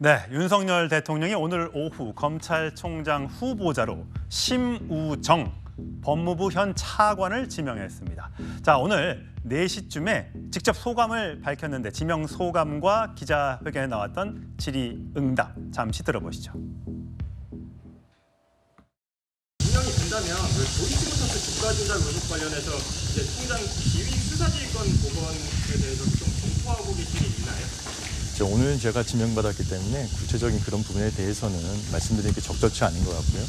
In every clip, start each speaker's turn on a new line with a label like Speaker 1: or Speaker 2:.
Speaker 1: 네, 윤석열 대통령이 오늘 오후 검찰총장 후보자로 심우정 법무부 현 차관을 지명했습니다. 자, 오늘 4시쯤에 직접 소감을 밝혔는데 지명 소감과 기자회견에 나왔던 질의응답 잠시 들어보시죠.
Speaker 2: 지명이 된다면 도이치모터스 주가 조작 의혹 관련해서 이제 총장 기획 수사지휘권 법원에 대해서 좀 검토하고 계신 게 있나요?
Speaker 3: 오늘 제가 지명받았기 때문에 구체적인 그런 부분에 대해서는 말씀드리는 게 적절치 않은 것 같고요.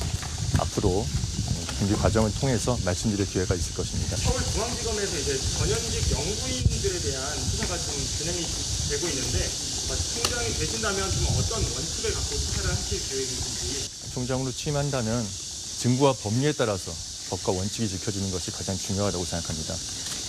Speaker 3: 앞으로 준비 과정을 통해서 말씀드릴 기회가 있을 것입니다.
Speaker 2: 서울중앙지검에서 이제 전현직 영부인들에 대한 수사가 좀 진행이 되고 있는데 총장이 되신다면 좀 어떤 원칙을 갖고 수사를 하실 계획인지.
Speaker 3: 총장으로 취임한다면 증거와 법리에 따라서 법과 원칙이 지켜지는 것이 가장 중요하다고 생각합니다.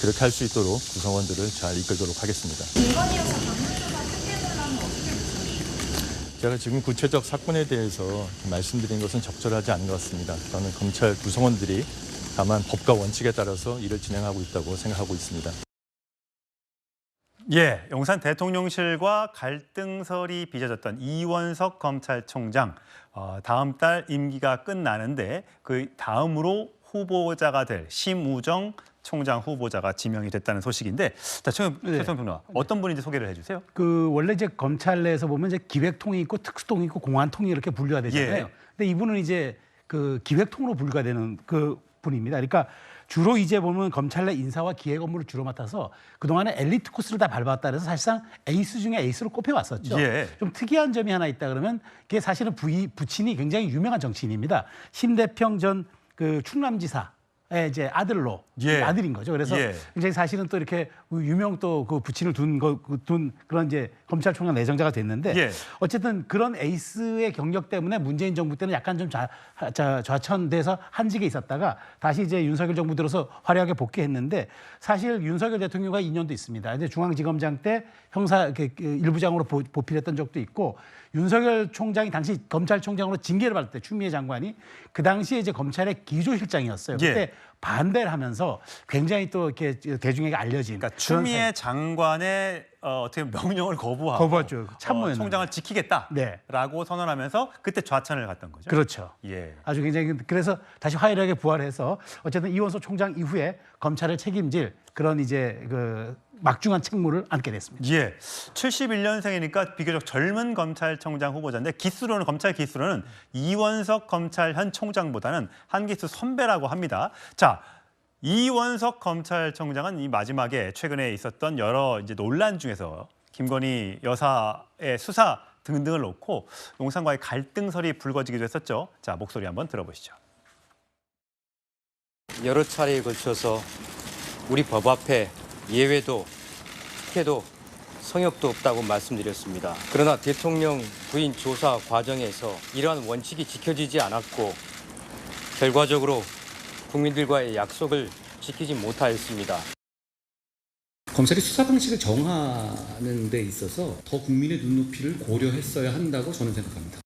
Speaker 3: 그렇게 할 수 있도록 구성원들을 잘 이끌도록 하겠습니다.
Speaker 4: 인권이어서 방문조사 특혜달라면 어떻게 보십니까?
Speaker 3: 제가 지금 구체적 사건에 대해서 말씀드린 것은 적절하지 않은 것 같습니다. 저는 검찰 구성원들이 다만 법과 원칙에 따라서 일을 진행하고 있다고 생각하고 있습니다.
Speaker 1: 예, 용산 대통령실과 갈등설이 빚어졌던 이원석 검찰총장 다음 달 임기가 끝나는데 그 다음으로 후보자가 될 심우정 총장 후보자가 지명이 됐다는 소식인데, 자, 최선 평론가 어떤 분인지 소개를 해주세요.
Speaker 5: 원래 이제 검찰 내에서 보면 이제 기획통이 있고 특수통이 있고 공안통이 이렇게 분류가 되잖아요.
Speaker 1: 예.
Speaker 5: 근데 이분은 이제 그 기획통으로 분류가 되는 그 분입니다. 그러니까 주로 이제 보면 검찰 내 인사와 기획 업무를 주로 맡아서 그동안에 엘리트 코스를 다 밟았다 그래서 사실상 에이스 중에 에이스로 꼽혀왔었죠.
Speaker 1: 예.
Speaker 5: 좀 특이한 점이 하나 있다 그러면 그게 사실은 부친이 굉장히 유명한 정치인입니다. 심대평 전 그 충남지사의 이제 아들로
Speaker 1: 예.
Speaker 5: 아들인 거죠. 그래서
Speaker 1: 예.
Speaker 5: 굉장히 사실은 또 이렇게 유명 또 그 부친을 둔 그런 이제 검찰총장 내정자가 됐는데
Speaker 1: 예.
Speaker 5: 어쨌든 그런 에이스의 경력 때문에 문재인 정부 때는 약간 좀 좌천돼서 한직에 있었다가 다시 이제 윤석열 정부 들어서 화려하게 복귀했는데 사실 윤석열 대통령과 인연도 있습니다. 이제 중앙지검장 때 형사 일부장으로 보필했던 적도 있고 윤석열 총장이 당시 검찰총장으로 징계를 받을 때 추미애 장관이 그 당시에 이제 검찰의 기조실장이었어요. 그때
Speaker 1: 예.
Speaker 5: 반대를 하면서 굉장히 또 이렇게 대중에게 알려진.
Speaker 1: 그러니까 추미애 장관의 어떻게 명령을 거부하고
Speaker 5: 거부했죠. 참모였는데.
Speaker 1: 총장을 지키겠다라고
Speaker 5: 네.
Speaker 1: 선언하면서 그때 좌천을 갔던 거죠.
Speaker 5: 그렇죠.
Speaker 1: 예.
Speaker 5: 아주 굉장히 그래서 다시 화려하게 부활해서 어쨌든 이원석 총장 이후에 검찰을 책임질 그런 이제 그 막중한 책무를 안게 됐습니다.
Speaker 1: 예, 71년생이니까 비교적 젊은 검찰총장 후보자인데 검찰 기수로는 이원석 검찰 현 총장보다는 한 기수 선배라고 합니다. 자, 이원석 검찰총장은 이 마지막에 최근에 있었던 여러 이제 논란 중에서 김건희 여사의 수사 등등을 놓고 용산과의 갈등설이 불거지기도 했었죠. 자, 목소리 한번 들어보시죠.
Speaker 6: 여러 차례에 걸쳐서 우리 법 앞에 예외도 특혜도 성역도 없다고 말씀드렸습니다. 그러나 대통령 부인 조사 과정에서 이러한 원칙이 지켜지지 않았고 결과적으로 국민들과의 약속을 지키지 못하였습니다.
Speaker 7: 검찰이 수사 방식을 정하는 데 있어서 더 국민의 눈높이를 고려했어야 한다고 저는 생각합니다.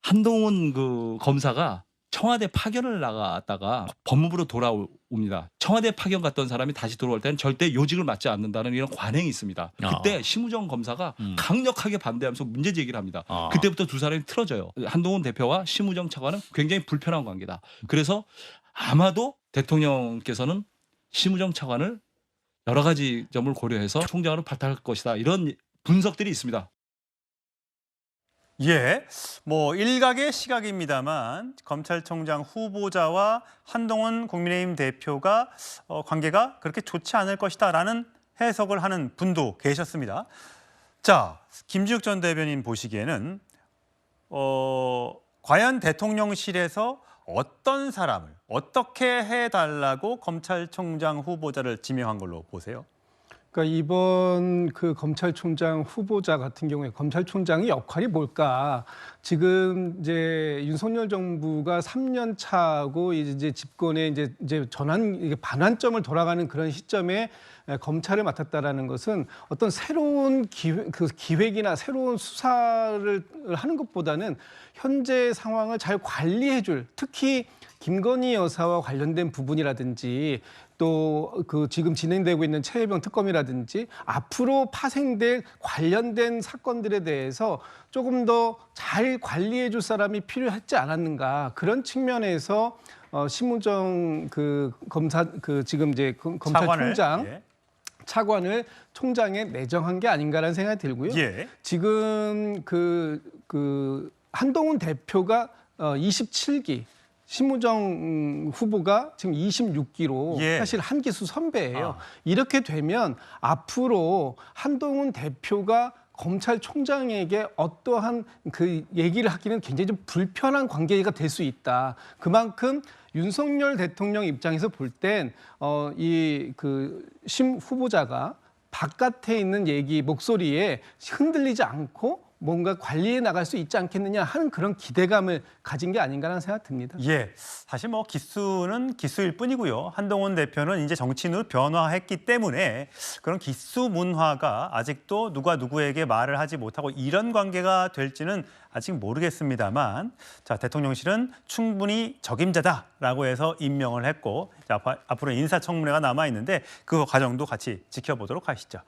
Speaker 8: 한동훈 그 검사가 청와대 파견을 나갔다가 법무부로 돌아옵니다. 청와대 파견 갔던 사람이 다시 돌아올 때는 절대 요직을 맡지 않는다는 이런 관행이 있습니다. 그때 심우정 검사가 강력하게 반대하면서 문제 제기를 합니다. 그때부터 두 사람이 틀어져요. 한동훈 대표와 심우정 차관은 굉장히 불편한 관계다. 그래서 아마도 대통령께서는 심우정 차관을 여러 가지 점을 고려해서 총장으로 발탁할 것이다. 이런 분석들이 있습니다.
Speaker 1: 예, 뭐 일각의 시각입니다만 검찰총장 후보자와 한동훈 국민의힘 대표가 관계가 그렇게 좋지 않을 것이다라는 해석을 하는 분도 계셨습니다. 자, 김지욱 전 대변인 보시기에는 과연 대통령실에서 어떤 사람을 어떻게 해달라고 검찰총장 후보자를 지명한 걸로 보세요?
Speaker 9: 그러니까 이번 그 검찰총장 후보자 같은 경우에 검찰총장의 역할이 뭘까? 지금 이제 윤석열 정부가 3년 차고 이제 집권에 이제 반환점을 돌아가는 그런 시점에 검찰을 맡았다라는 것은 어떤 새로운 기획이나 새로운 수사를 하는 것보다는 현재 상황을 잘 관리해줄, 특히 김건희 여사와 관련된 부분이라든지 또 그 지금 진행되고 있는 최혜병 특검이라든지 앞으로 파생될 관련된 사건들에 대해서 조금 더 잘 관리해 줄 사람이 필요하지 않았는가 그런 측면에서 심우정 그 검사 그 지금 이제 검찰총장
Speaker 1: 예.
Speaker 9: 차관을 총장에 내정한 게 아닌가라는 생각이 들고요.
Speaker 1: 예.
Speaker 9: 지금 그 한동훈 대표가 27기 심우정 후보가 지금 26기로
Speaker 1: 예.
Speaker 9: 사실 한 기수 선배예요. 이렇게 되면 앞으로 한동훈 대표가 검찰총장에게 어떠한 그 얘기를 하기는 굉장히 좀 불편한 관계가 될 수 있다. 그만큼 윤석열 대통령 입장에서 볼 땐 이 그 심 후보자가 바깥에 있는 얘기 목소리에 흔들리지 않고 뭔가 관리해 나갈 수 있지 않겠느냐 하는 그런 기대감을 가진 게 아닌가라는 생각 듭니다.
Speaker 1: 예, 사실 뭐 기수는 기수일 뿐이고요. 한동훈 대표는 이제 정치인으로 변화했기 때문에 그런 기수 문화가 아직도 누가 누구에게 말을 하지 못하고 이런 관계가 될지는 아직 모르겠습니다만, 자, 대통령실은 충분히 적임자다라고 해서 임명을 했고, 자, 앞으로 인사청문회가 남아 있는데 그 과정도 같이 지켜보도록 하시죠.